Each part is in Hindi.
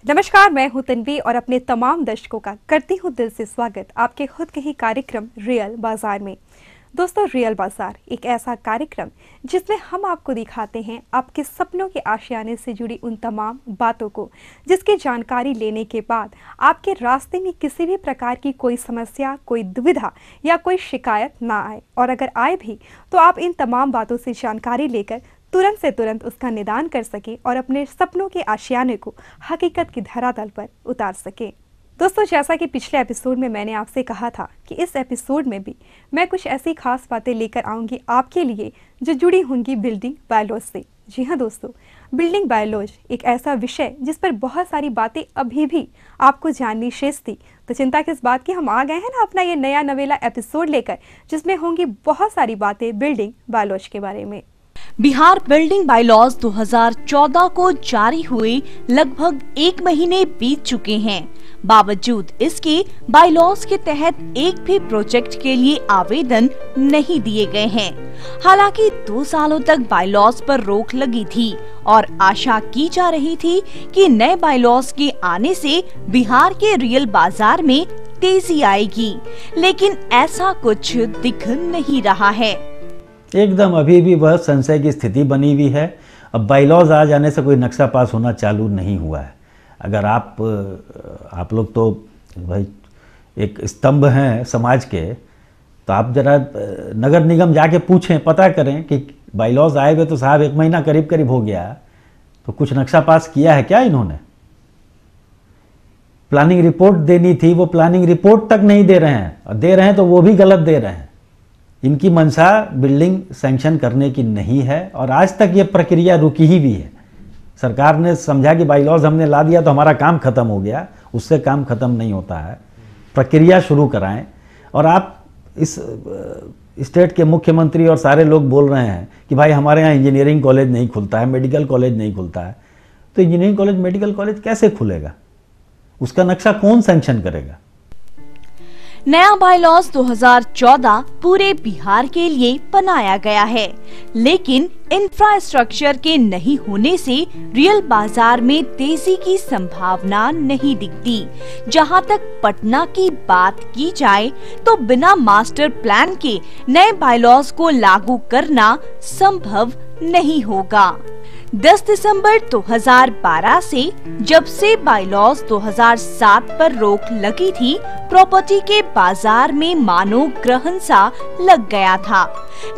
नमस्कार, मैं हूं तन्वी और अपने तमाम दर्शकों का करती हूं दिल से स्वागत आपके खुद के ही कार्यक्रम रियल बाजार में। दोस्तों, रियल बाजार एक ऐसा कार्यक्रम जिसमें हम आपको दिखाते हैं आपके सपनों के आशियाने से जुड़ी उन तमाम बातों को, जिसकी जानकारी लेने के बाद आपके रास्ते में किसी भी प्रकार की कोई समस्या, कोई दुविधा या कोई शिकायत ना आए, और अगर आए भी तो आप इन तमाम बातों से जानकारी लेकर तुरंत से तुरंत उसका निदान कर सके और अपने सपनों के आशियाने को हकीकत की धरातल पर उतार सके। दोस्तों, जैसा कि पिछले एपिसोड में मैंने आपसे कहा था कि इस एपिसोड में भी मैं कुछ ऐसी खास बातें लेकर आऊंगी आपके लिए जो जुड़ी होंगी बिल्डिंग बायलॉज से। जी हाँ दोस्तों, बिल्डिंग बायलॉज एक ऐसा विषय जिस पर बहुत सारी बातें अभी भी आपको जाननी शेष थी। तो चिंता किस बात की, हम आ गए हैं ना अपना ये नया नवेला एपिसोड लेकर, जिसमें होंगी बहुत सारी बातें बिल्डिंग बायलॉज के बारे में। बिहार बिल्डिंग बायलॉज 2014 को जारी हुए लगभग 1 महीने बीत चुके हैं। बावजूद इसके बायलॉज के तहत एक भी प्रोजेक्ट के लिए आवेदन नहीं दिए गए हैं। हालांकि 2 सालों तक बायलॉज पर रोक लगी थी और आशा की जा रही थी कि नए बायलॉज के आने से बिहार के रियल बाजार में तेजी आएगी, लेकिन ऐसा कुछ दिख नहीं रहा है। एकदम अभी भी वह संशय की स्थिति बनी हुई है। अब बायलॉज आ जाने से कोई नक्शा पास होना चालू नहीं हुआ है। अगर आप लोग तो भाई एक स्तंभ हैं समाज के, तो आप जरा नगर निगम जाके पूछें, पता करें कि बायलॉज आए हुए तो साहब 1 महीना करीब करीब हो गया, तो कुछ नक्शा पास किया है क्या इन्होंने? प्लानिंग रिपोर्ट देनी थी, वो प्लानिंग रिपोर्ट तक नहीं दे रहे हैं, और दे रहे हैं तो वो भी गलत दे रहे हैं। इनकी मंशा बिल्डिंग सैंक्शन करने की नहीं है और आज तक ये प्रक्रिया रुकी ही हुई है। सरकार ने समझा कि बायलॉज हमने ला दिया तो हमारा काम खत्म हो गया, उससे काम खत्म नहीं होता है। प्रक्रिया शुरू कराएं। और आप इस स्टेट के मुख्यमंत्री और सारे लोग बोल रहे हैं कि भाई हमारे यहाँ इंजीनियरिंग कॉलेज नहीं खुलता है, मेडिकल कॉलेज नहीं खुलता है, तो इंजीनियरिंग कॉलेज मेडिकल कॉलेज कैसे खुलेगा? उसका नक्शा कौन सैंक्शन करेगा? नया बायलॉज 2014 पूरे बिहार के लिए बनाया गया है, लेकिन इंफ्रास्ट्रक्चर के नहीं होने से रियल बाजार में तेजी की संभावना नहीं दिखती। जहां तक पटना की बात की जाए तो बिना मास्टर प्लान के नए बायलॉज को लागू करना संभव नहीं होगा। 10 दिसंबर 2012 से जब से बायलॉज 2007 पर रोक लगी थी, प्रॉपर्टी के बाजार में मानो ग्रहण सा लग गया था।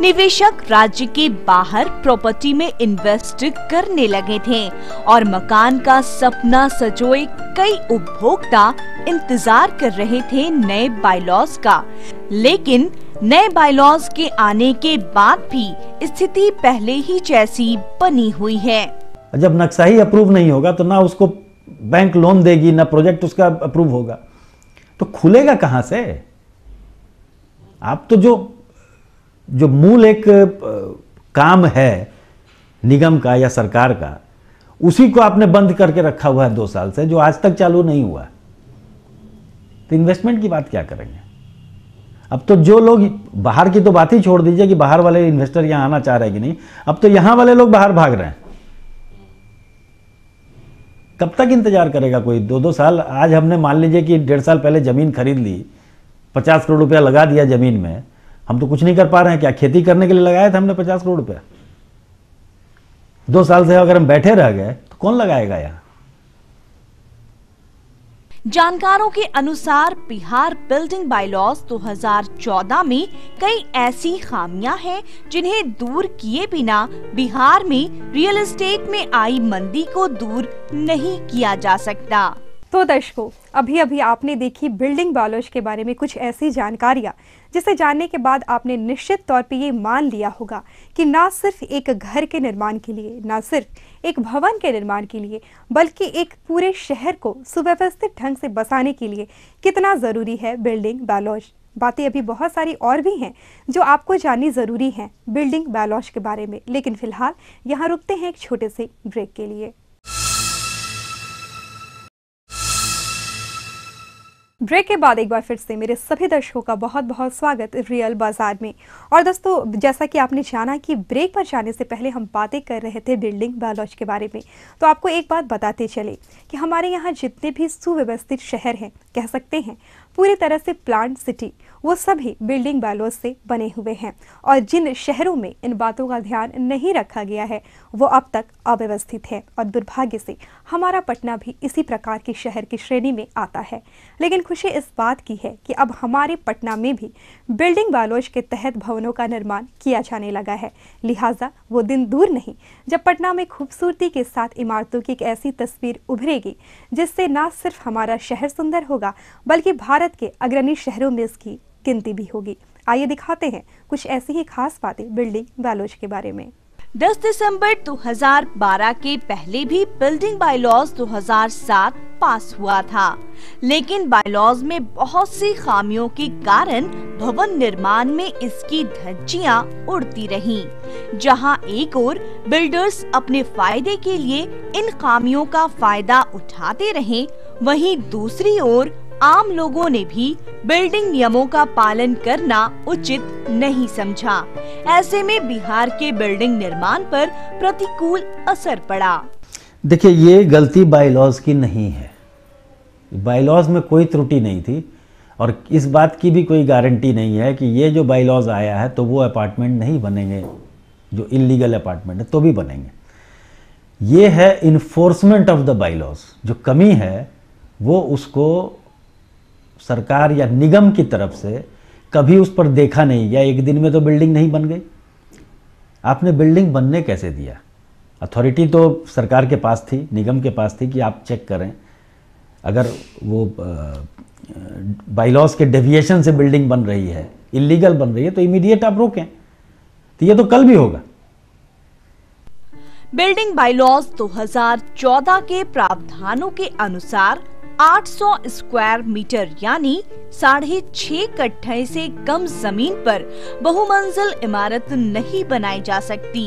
निवेशक राज्य के बाहर प्रॉपर्टी में इन्वेस्ट करने लगे थे और मकान का सपना सजोए कई उपभोक्ता इंतजार कर रहे थे नए बायलॉज का। लेकिन नए बायलॉज के आने के बाद भी स्थिति पहले ही जैसी बनी हुई है। जब नक्शा ही अप्रूव नहीं होगा तो ना उसको बैंक लोन देगी, ना प्रोजेक्ट उसका अप्रूव होगा, तो खुलेगा कहां से? आप तो जो मूल एक काम है निगम का या सरकार का, उसी को आपने बंद करके रखा हुआ है 2 साल से, जो आज तक चालू नहीं हुआ। तो इन्वेस्टमेंट की बात क्या करेंगे? अब तो जो लोग बाहर की तो बात ही छोड़ दीजिए कि बाहर वाले इन्वेस्टर यहां आना चाह रहे हैं कि नहीं, अब तो यहां वाले लोग बाहर भाग रहे हैं। कब तक इंतजार करेगा कोई? 2-2 साल। आज हमने मान लीजिए कि 1.5 साल पहले जमीन खरीद ली, 50 करोड़ रुपया लगा दिया जमीन में, हम तो कुछ नहीं कर पा रहे हैं। क्या खेती करने के लिए लगाया था हमने 50 करोड़ रुपया? 2 साल से अगर हम बैठे रह गए तो कौन लगाएगा यहाँ? जानकारों के अनुसार बिहार बिल्डिंग बायलॉज 2014 में कई ऐसी खामियां हैं जिन्हें दूर किए बिना बिहार में रियल एस्टेट में आई मंदी को दूर नहीं किया जा सकता। तो दर्शकों, अभी अभी आपने देखी बिल्डिंग बायलॉज के बारे में कुछ ऐसी जानकारियां जिसे जानने के बाद आपने निश्चित तौर पे ये मान लिया होगा कि ना सिर्फ एक घर के निर्माण के लिए, ना सिर्फ एक भवन के निर्माण के लिए, बल्कि एक पूरे शहर को सुव्यवस्थित ढंग से बसाने के लिए कितना ज़रूरी है बिल्डिंग बायलॉज। बातें अभी बहुत सारी और भी हैं जो आपको जाननी ज़रूरी हैं बिल्डिंग बायलॉज के बारे में, लेकिन फिलहाल यहाँ रुकते हैं एक छोटे से ब्रेक के लिए। ब्रेक के बाद एक बार फिर से मेरे सभी दर्शकों का बहुत बहुत स्वागत रियल बाजार में। और दोस्तों, जैसा कि आपने जाना कि ब्रेक पर जाने से पहले हम बातें कर रहे थे बिल्डिंग बायलॉजी के बारे में, तो आपको एक बात बताते चले कि हमारे यहाँ जितने भी सुव्यवस्थित शहर हैं, कह सकते हैं पूरी तरह से प्लांट सिटी, वो सभी बिल्डिंग बायलॉज से बने हुए हैं। और जिन शहरों में इन बातों का ध्यान नहीं रखा गया है वो अब तक अव्यवस्थित है। और दुर्भाग्य से हमारा पटना भी इसी प्रकार के शहर की श्रेणी में आता है। लेकिन खुशी इस बात की है कि अब हमारे पटना में भी बिल्डिंग बायलॉज के तहत भवनों का निर्माण किया जाने लगा है। लिहाजा वो दिन दूर नहीं जब पटना में खूबसूरती के साथ इमारतों की एक ऐसी तस्वीर उभरेगी जिससे न सिर्फ हमारा शहर सुंदर होगा बल्कि भारत के अग्रणी शहरों में इसकी गिनती भी होगी। आइए दिखाते हैं कुछ ऐसी ही खास बातें बिल्डिंग बायलॉज के बारे में। 10 दिसंबर 2012 के पहले भी बिल्डिंग बायलॉज 2007 पास हुआ था, लेकिन बायलॉज में बहुत सी खामियों के कारण भवन निर्माण में इसकी धज्जियां उड़ती रहीं। जहां एक ओर बिल्डर्स अपने फायदे के लिए इन खामियों का फायदा उठाते रहे, वहीं दूसरी ओर आम लोगों ने भी बिल्डिंग नियमों का पालन करना उचित नहीं समझा। ऐसे में बिहार के बिल्डिंग निर्माण पर प्रतिकूल असर पड़ा। देखिए, ये गलती बायलॉज की नहीं है। बायलॉज में कोई त्रुटि नहीं थी और इस बात की भी कोई गारंटी नहीं है कि ये जो बायलॉज आया है तो वो अपार्टमेंट नहीं बनेंगे, जो इलीगल अपार्टमेंट है तो भी बनेंगे। ये है इन्फोर्समेंट ऑफ द बायलॉज। जो कमी है वो उसको सरकार या निगम की तरफ से कभी उस पर देखा नहीं गया। एक दिन में तो बिल्डिंग नहीं बन गई। आपने बिल्डिंग बनने कैसे दिया? अथॉरिटी तो सरकार के पास थी, निगम के पास थी कि आप चेक करें। अगर वो बायलॉज के डेविएशन से बिल्डिंग बन रही है, इलीगल बन रही है, तो इमीडिएट आप रोकें। तो ये तो कल भी होगा। बिल्डिंग बायलॉज 2014 के प्रावधानों के अनुसार 800 स्क्वायर मीटर यानी 6.5 कट्ठे से कम जमीन पर बहुमंजिल इमारत नहीं बनाई जा सकती।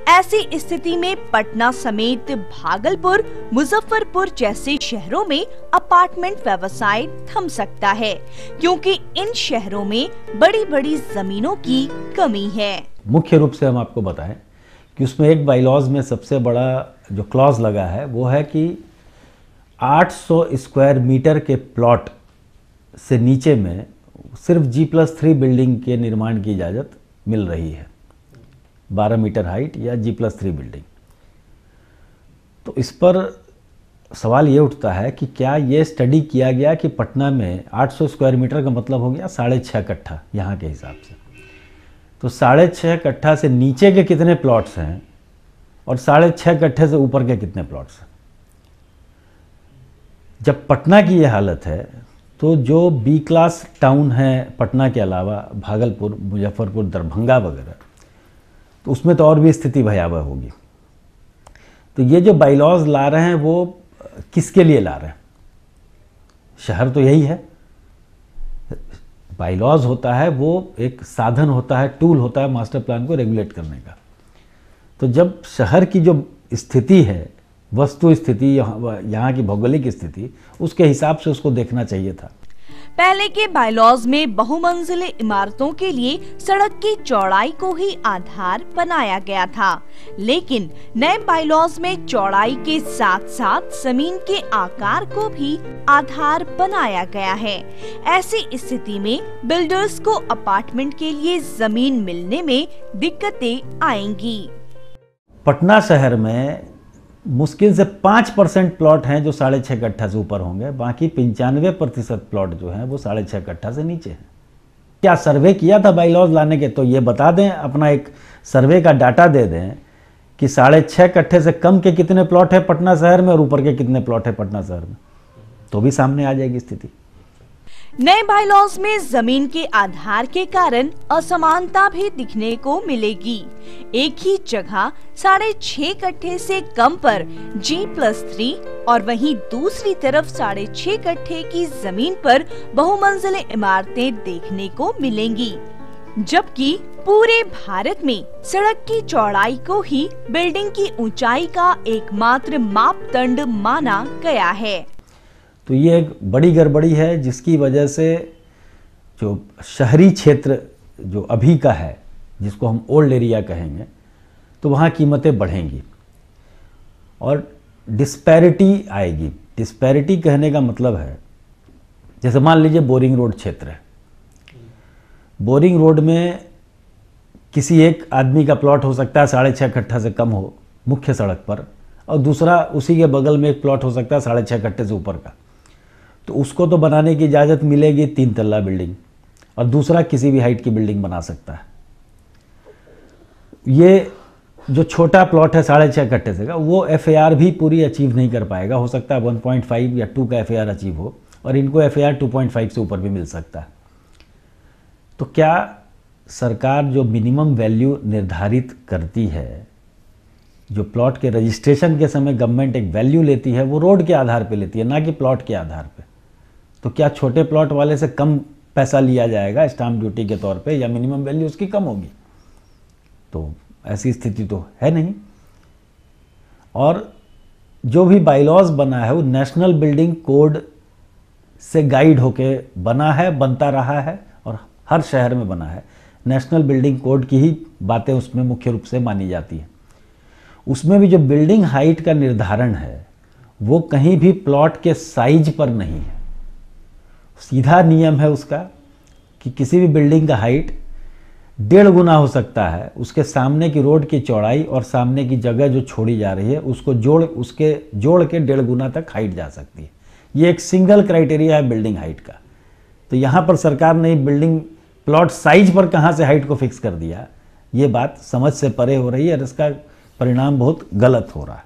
ऐसी स्थिति में पटना समेत भागलपुर, मुजफ्फरपुर जैसे शहरों में अपार्टमेंट व्यवसाय थम सकता है, क्योंकि इन शहरों में बड़ी बड़ी जमीनों की कमी है। मुख्य रूप से हम आपको बताएं कि उसमें एक बायलॉज में सबसे बड़ा जो क्लॉज लगा है वो है कि 800 स्क्वायर मीटर के प्लॉट से नीचे में सिर्फ G+3 बिल्डिंग के निर्माण की इजाज़त मिल रही है। 12 मीटर हाइट या G+3 बिल्डिंग। तो इस पर सवाल ये उठता है कि क्या ये स्टडी किया गया कि पटना में 800 स्क्वायर मीटर का मतलब हो गया 6.5 कट्ठा यहाँ के हिसाब से। तो 6.5 कट्ठा से नीचे के कितने प्लॉट्स हैं और 6.5 कट्ठे से ऊपर के कितने प्लॉट्स हैं? जब पटना की ये हालत है तो जो बी क्लास टाउन है पटना के अलावा भागलपुर, मुजफ्फरपुर, दरभंगा वगैरह, तो उसमें तो और भी स्थिति भयावह होगी। तो ये जो बायलॉज ला रहे हैं वो किसके लिए ला रहे हैं? शहर तो यही है। बायलॉज होता है वो एक साधन होता है, टूल होता है मास्टर प्लान को रेगुलेट करने का। तो जब शहर की जो स्थिति है, वस्तु स्थिति, यहाँ की भौगोलिक स्थिति, उसके हिसाब से उसको देखना चाहिए था। पहले के बायलॉज में बहुमंजिले इमारतों के लिए सड़क की चौड़ाई को ही आधार बनाया गया था, लेकिन नए बायलॉज में चौड़ाई के साथ साथ जमीन के आकार को भी आधार बनाया गया है। ऐसी स्थिति में बिल्डर्स को अपार्टमेंट के लिए जमीन मिलने में दिक्कतें आएंगी। पटना शहर में मुश्किल से 5% प्लॉट हैं जो 6.5 कट्ठा से ऊपर होंगे, बाकी 95% प्लॉट जो हैं वो 6.5 कट्ठा से नीचे हैं। क्या सर्वे किया था बायलॉज लाने के? तो ये बता दें, अपना एक सर्वे का डाटा दे दें कि 6.5 कट्ठे से कम के कितने प्लॉट है पटना शहर में और ऊपर के कितने प्लॉट है पटना शहर में, तो भी सामने आ जाएगी स्थिति। नए बायलॉज में जमीन के आधार के कारण असमानता भी दिखने को मिलेगी। एक ही जगह 6.5 कट्ठे से कम पर G+3 और वहीं दूसरी तरफ 6.5 कट्ठे की जमीन पर बहुमंजिले इमारतें देखने को मिलेंगी, जबकि पूरे भारत में सड़क की चौड़ाई को ही बिल्डिंग की ऊंचाई का एकमात्र मापदंड माना गया है। तो ये एक बड़ी गड़बड़ी है, जिसकी वजह से जो शहरी क्षेत्र जो अभी का है, जिसको हम ओल्ड एरिया कहेंगे, तो वहाँ कीमतें बढ़ेंगी और डिस्पैरिटी आएगी। डिस्पैरिटी कहने का मतलब है, जैसे मान लीजिए बोरिंग रोड क्षेत्र है, बोरिंग रोड में किसी एक आदमी का प्लॉट हो सकता है 6.5 कट्ठा से कम हो मुख्य सड़क पर, और दूसरा उसी के बगल में एक प्लॉट हो सकता है 6.5 कट्ठे से ऊपर का। तो उसको तो बनाने की इजाज़त मिलेगी 3 तल्ला बिल्डिंग, और दूसरा किसी भी हाइट की बिल्डिंग बना सकता है। ये जो छोटा प्लॉट है 6.5 कट्ठे से का, वो FAR भी पूरी अचीव नहीं कर पाएगा। हो सकता है 1.5 या 2 का FAR अचीव हो, और इनको FAR 2.5 से ऊपर भी मिल सकता है। तो क्या सरकार जो मिनिमम वैल्यू निर्धारित करती है, जो प्लॉट के रजिस्ट्रेशन के समय गवर्नमेंट एक वैल्यू लेती है, वो रोड के आधार पे लेती है, ना कि प्लॉट के आधार पे। तो क्या छोटे प्लॉट वाले से कम पैसा लिया जाएगा स्टाम्प ड्यूटी के तौर पे, या मिनिमम वैल्यू उसकी कम होगी? तो ऐसी स्थिति तो है नहीं। और जो भी बाइलॉज बना है वो नेशनल बिल्डिंग कोड से गाइड होके बना है, बनता रहा है, और हर शहर में बना है। नेशनल बिल्डिंग कोड की ही बातें उसमें मुख्य रूप से मानी जाती हैं। उसमें भी जो बिल्डिंग हाइट का निर्धारण है वो कहीं भी प्लॉट के साइज पर नहीं है। सीधा नियम है उसका कि किसी भी बिल्डिंग का हाइट 1.5 गुना हो सकता है उसके सामने की रोड की चौड़ाई, और सामने की जगह जो छोड़ी जा रही है उसको जोड़ के 1.5 गुना तक हाइट जा सकती है। ये एक सिंगल क्राइटेरिया है बिल्डिंग हाइट का। तो यहाँ पर सरकार ने बिल्डिंग प्लॉट साइज पर कहाँ से हाइट को फिक्स कर दिया, ये बात समझ से परे हो रही है, और इसका परिणाम बहुत गलत हो रहा है।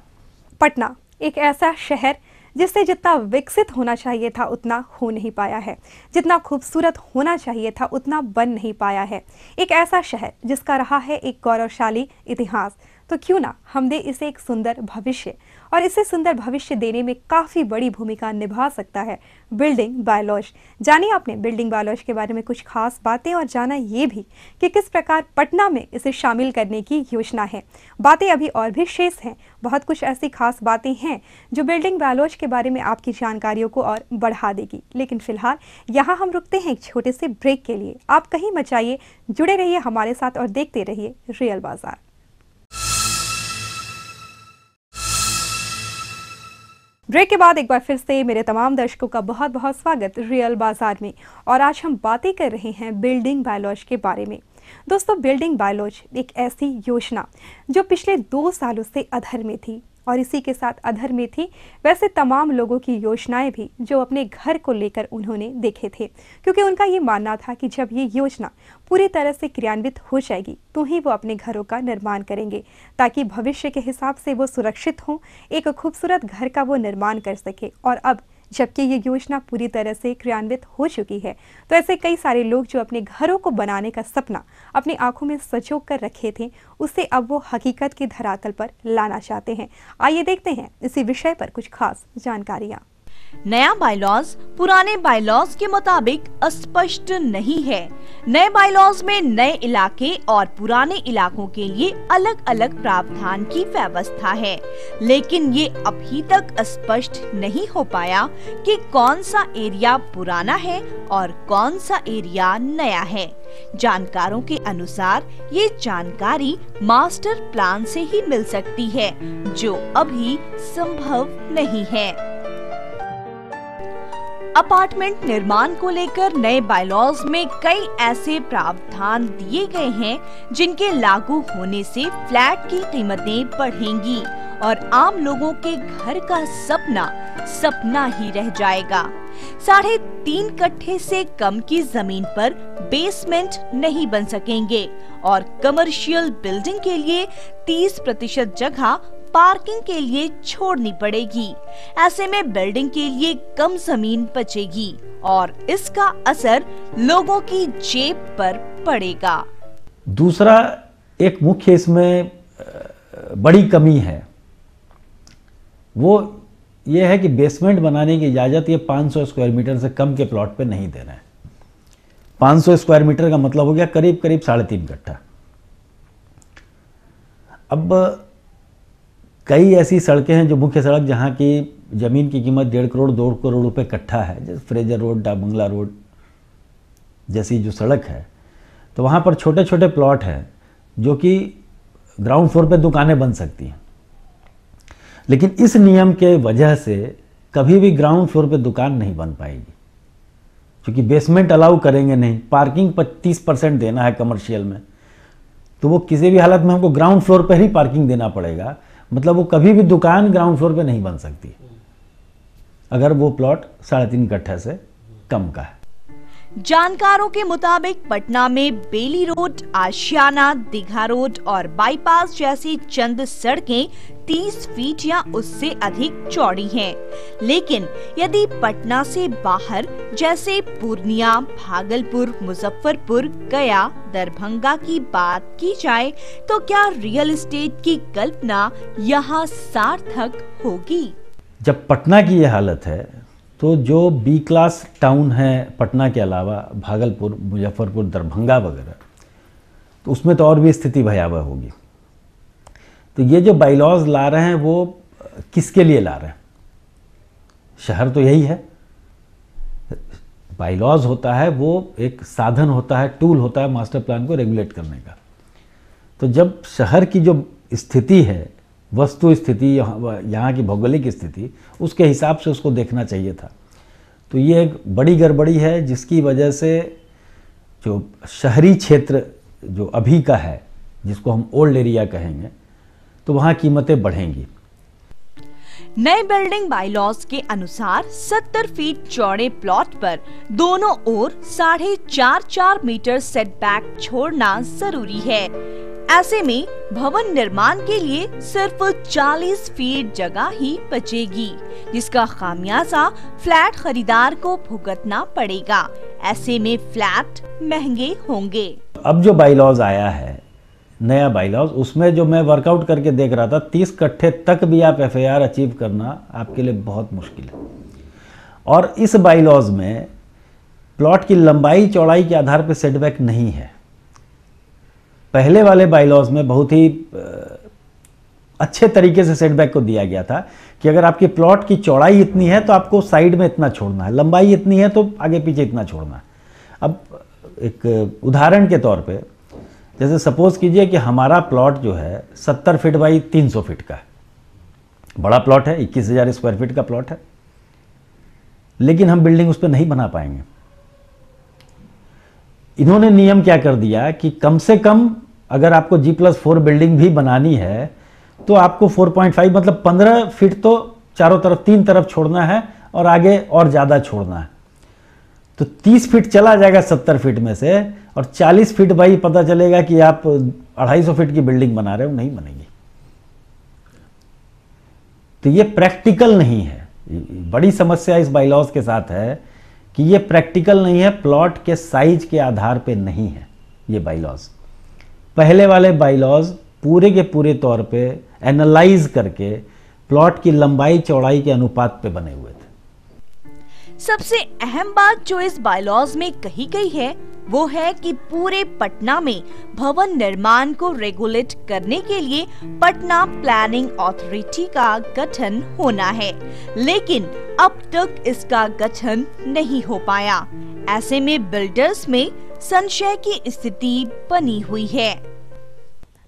पटना एक ऐसा शहर जिससे जितना विकसित होना चाहिए था उतना हो नहीं पाया है, जितना खूबसूरत होना चाहिए था उतना बन नहीं पाया है। एक ऐसा शहर जिसका रहा है एक गौरवशाली इतिहास, तो क्यों ना हम दे इसे एक सुंदर भविष्य, और इसे सुंदर भविष्य देने में काफ़ी बड़ी भूमिका निभा सकता है बिल्डिंग बायलॉज। जानिए आपने बिल्डिंग बायलॉज के बारे में कुछ खास बातें, और जाना ये भी कि किस प्रकार पटना में इसे शामिल करने की योजना है। बातें अभी और भी शेष हैं, बहुत कुछ ऐसी खास बातें हैं जो बिल्डिंग बायलॉज के बारे में आपकी जानकारियों को और बढ़ा देगी। लेकिन फिलहाल यहाँ हम रुकते हैं एक छोटे से ब्रेक के लिए। आप कहीं मत जाइए, जुड़े रहिए हमारे साथ और देखते रहिए रियल बाजार। ब्रेक के बाद एक बार फिर से मेरे तमाम दर्शकों का बहुत बहुत स्वागत रियल बाजार में। और आज हम बातें कर रहे हैं बिल्डिंग बायलॉज के बारे में। दोस्तों, बिल्डिंग बायलॉज एक ऐसी योजना जो पिछले 2 सालों से अधर में थी, और इसी के साथ अधर में थी वैसे तमाम लोगों की योजनाएं भी जो अपने घर को लेकर उन्होंने देखे थे, क्योंकि उनका ये मानना था कि जब ये योजना पूरी तरह से क्रियान्वित हो जाएगी तो ही वो अपने घरों का निर्माण करेंगे, ताकि भविष्य के हिसाब से वो सुरक्षित हों, एक खूबसूरत घर का वो निर्माण कर सके। और अब जबकि ये योजना पूरी तरह से क्रियान्वित हो चुकी है, तो ऐसे कई सारे लोग जो अपने घरों को बनाने का सपना अपनी आंखों में सजो कर रखे थे, उसे अब वो हकीकत की धरातल पर लाना चाहते हैं। आइए देखते हैं इसी विषय पर कुछ खास जानकारियाँ। नया बायलॉज पुराने बायलॉज के मुताबिक अस्पष्ट नहीं है। नए बायलॉज में नए इलाके और पुराने इलाकों के लिए अलग अलग प्रावधान की व्यवस्था है, लेकिन ये अभी तक स्पष्ट नहीं हो पाया कि कौन सा एरिया पुराना है और कौन सा एरिया नया है। जानकारों के अनुसार ये जानकारी मास्टर प्लान से ही मिल सकती है, जो अभी संभव नहीं है। अपार्टमेंट निर्माण को लेकर नए बायलॉज में कई ऐसे प्रावधान दिए गए हैं जिनके लागू होने से फ्लैट की कीमतें बढ़ेंगी और आम लोगों के घर का सपना सपना ही रह जाएगा। 3.5 कट्ठे से कम की जमीन पर बेसमेंट नहीं बन सकेंगे और कमर्शियल बिल्डिंग के लिए 30% जगह पार्किंग के लिए छोड़नी पड़ेगी। ऐसे में बिल्डिंग के लिए कम जमीन बचेगी और इसका असर लोगों की जेब पर पड़ेगा। दूसरा एक मुख्य इसमें बड़ी कमी है, वो ये है कि बेसमेंट बनाने की इजाज़त ये 500 स्क्वायर मीटर से कम के प्लॉट पे नहीं दे रहे हैं। 500 स्क्वायर मीटर का मतलब हो गया करीब 3.5 कट्ठा। अब कई ऐसी सड़कें हैं जो मुख्य सड़क जहाँ की ज़मीन की कीमत 1.5 करोड़ 2 करोड़ रुपए कट्ठा है, जैसे फ्रेजर रोड, डाक बंगला रोड जैसी जो सड़क है, तो वहाँ पर छोटे छोटे प्लॉट हैं जो कि ग्राउंड फ्लोर पे दुकानें बन सकती हैं। लेकिन इस नियम के वजह से कभी भी ग्राउंड फ्लोर पे दुकान नहीं बन पाएगी, क्योंकि बेसमेंट अलाउ करेंगे नहीं। पार्किंग 25% देना है कमर्शियल में, तो वो किसी भी हालत में हमको ग्राउंड फ्लोर पर ही पार्किंग देना पड़ेगा। मतलब वो कभी भी दुकान ग्राउंड फ्लोर पे नहीं बन सकती अगर वो प्लॉट 3.5 कट्ठा से कम का है। जानकारों के मुताबिक पटना में बेली रोड, आशियाना, दीघा रोड और बाईपास जैसी चंद सड़कें 30 फीट या उससे अधिक चौड़ी हैं। लेकिन यदि पटना से बाहर जैसे पूर्णिया, भागलपुर, मुजफ्फरपुर, गया, दरभंगा की बात की जाए तो क्या रियल एस्टेट की कल्पना यहाँ सार्थक होगी? जब पटना की ये हालत है तो जो बी क्लास टाउन है पटना के अलावा, भागलपुर, मुजफ्फरपुर, दरभंगा वगैरह, तो उसमें तो और भी स्थिति भयावह होगी। तो ये जो बाईलॉज ला रहे हैं वो किसके लिए ला रहे हैं? शहर तो यही है। बाईलॉज होता है वो एक साधन होता है, टूल होता है मास्टर प्लान को रेगुलेट करने का। तो जब शहर की जो स्थिति है, वस्तु स्थिति, यहाँ की भौगोलिक स्थिति, उसके हिसाब से उसको देखना चाहिए था। तो ये एक बड़ी गड़बड़ी है जिसकी वजह से जो शहरी क्षेत्र जो अभी का है, जिसको हम ओल्ड एरिया कहेंगे, तो वहाँ कीमतें बढ़ेंगी। नए बिल्डिंग बाईलॉज के अनुसार 70 फीट चौड़े प्लॉट पर दोनों ओर 4.5 मीटर सेटबैक छोड़ना जरूरी है। ऐसे में भवन निर्माण के लिए सिर्फ 40 फीट जगह ही बचेगी, जिसका खामियाजा फ्लैट खरीदार को भुगतना पड़ेगा। ऐसे में फ्लैट महंगे होंगे। अब जो बाईलॉज आया है, नया बाईलॉज, उसमें जो मैं वर्कआउट करके देख रहा था, 30 कट्ठे तक भी आप FAR अचीव करना आपके लिए बहुत मुश्किल है। और इस बाईलॉज में प्लॉट की लंबाई चौड़ाई के आधार पर सेटबैक नहीं है। पहले वाले बाईलॉज में बहुत ही अच्छे तरीके से सेटबैक को दिया गया था कि अगर आपकी प्लॉट की चौड़ाई इतनी है तो आपको साइड में इतना छोड़ना है, लंबाई इतनी है तो आगे पीछे इतना छोड़ना है। अब एक उदाहरण के तौर पे जैसे सपोज कीजिए कि हमारा प्लॉट जो है 70 फीट बाई 300 फीट का है, बड़ा प्लॉट है, 21,000 स्क्वायर फीट का प्लॉट है, लेकिन हम बिल्डिंग उस पर नहीं बना पाएंगे। इन्होंने नियम क्या कर दिया कि कम से कम अगर आपको G+4 बिल्डिंग भी बनानी है तो आपको 4.5 मतलब 15 फीट तो चारों तरफ, 3 तरफ छोड़ना है और आगे और ज़्यादा छोड़ना है। तो 30 फीट चला जाएगा 70 फीट में से, और 40 फीट भाई पता चलेगा कि आप 250 फीट की बिल्डिंग बना रहे हो, नहीं बनेगी। तो ये प्रैक्टिकल नहीं है। बड़ी समस्या इस बाईलॉज के साथ है कि ये प्रैक्टिकल नहीं है, प्लॉट के साइज के आधार पे नहीं है ये बाईलॉज। पहले वाले बाईलॉज पूरे के पूरे तौर पे एनालाइज करके प्लॉट की लंबाई चौड़ाई के अनुपात पे बने हुए थे। सबसे अहम बात जो इस बाईलॉज में कही गई है वो है कि पूरे पटना में भवन निर्माण को रेगुलेट करने के लिए पटना प्लानिंग अथॉरिटी का गठन होना है, लेकिन अब तक इसका गठन नहीं हो पाया। ऐसे में बिल्डर्स में संशय की स्थिति बनी हुई है।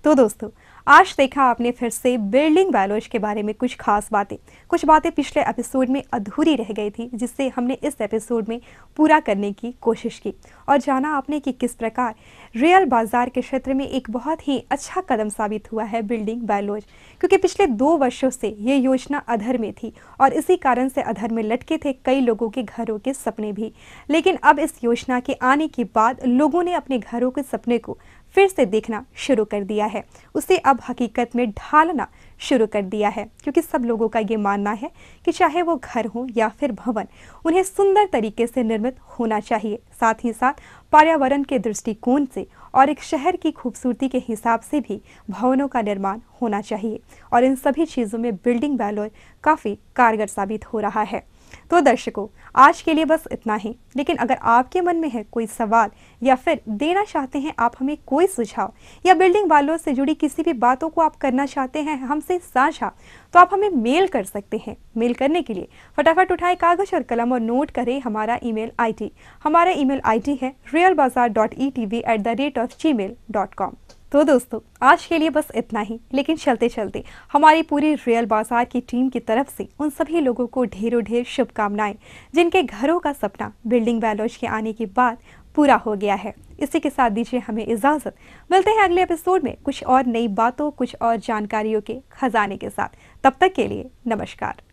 तो दोस्तों, आज देखा आपने फिर से बिल्डिंग बाईलॉज के बारे में कुछ बातें पिछले एपिसोड में अधूरी रह गई थी, जिससे हमने इस एपिसोड में पूरा करने की कोशिश की, और जाना आपने कि किस प्रकार रियल बाजार के क्षेत्र में एक बहुत ही अच्छा कदम साबित हुआ है बिल्डिंग बाईलॉज, क्योंकि पिछले 2 वर्षों से ये योजना अधर में थी और इसी कारण से अधर में लटके थे कई लोगों के घरों के सपने भी। लेकिन अब इस योजना के आने के बाद लोगों ने अपने घरों के सपने को फिर से देखना शुरू कर दिया है, उसे अब हकीकत में ढालना शुरू कर दिया है, क्योंकि सब लोगों का ये मानना है कि चाहे वो घर हो या फिर भवन, उन्हें सुंदर तरीके से निर्मित होना चाहिए, साथ ही साथ पर्यावरण के दृष्टिकोण से और एक शहर की खूबसूरती के हिसाब से भी भवनों का निर्माण होना चाहिए। और इन सभी चीज़ों में बिल्डिंग बाईलॉज काफ़ी कारगर साबित हो रहा है। तो दर्शकों, आज के लिए बस इतना ही। लेकिन अगर आपके मन में है कोई सवाल या फिर देना चाहते हैं आप हमें कोई सुझाव, या बिल्डिंग वालों से जुड़ी किसी भी बातों को आप करना चाहते हैं हमसे साझा, तो आप हमें मेल कर सकते हैं। मेल करने के लिए फटाफट उठाएं कागज और कलम और नोट करें हमारा ईमेल आईडी। हमारा ईमेल आईडी है realbazaar.etv@gmail.com। तो दोस्तों, आज के लिए बस इतना ही। लेकिन चलते चलते हमारी पूरी रियल बाजार की टीम की तरफ से उन सभी लोगों को ढेरों ढेर शुभकामनाएं जिनके घरों का सपना बिल्डिंग वैल्यूज के आने के बाद पूरा हो गया है। इसी के साथ दीजिए हमें इजाजत। मिलते हैं अगले एपिसोड में कुछ और नई बातों, कुछ और जानकारियों के खजाने के साथ। तब तक के लिए नमस्कार।